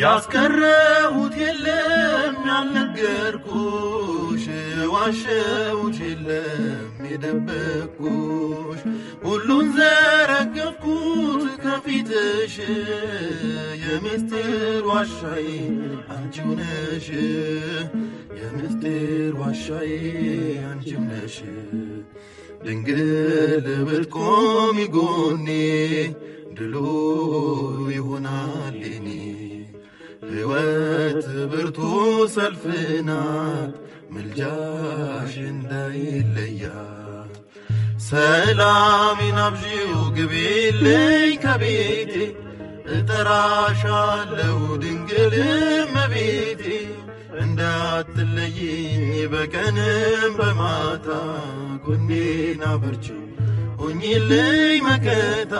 ያስቀረሁት የለም ያልነገርኩሽ ዋሸሁት የለም የደበቅኩሽ ሁሉን ዘረገፍኩት ከፊትሽ የምስጢር ዋሻዬ አንቺው ነሽ የምስጢር ዋሻዬ አንቺው ነሽ ድንግል ብትቆሚ ጎኔ ድሉ ይሆናል የኔ ሕይወት ብርቱ ሰልፍ ናት ምልጃሽ እንዳይለያት ሰላሜን አብዢው ግቢልኝ ከቤቴ እጠራሻለሁ ድንግል እመቤቴ እንዳትለይኝ በቀንም በማታ ጎኔን አበርቺው ሁኚልኝ መከታ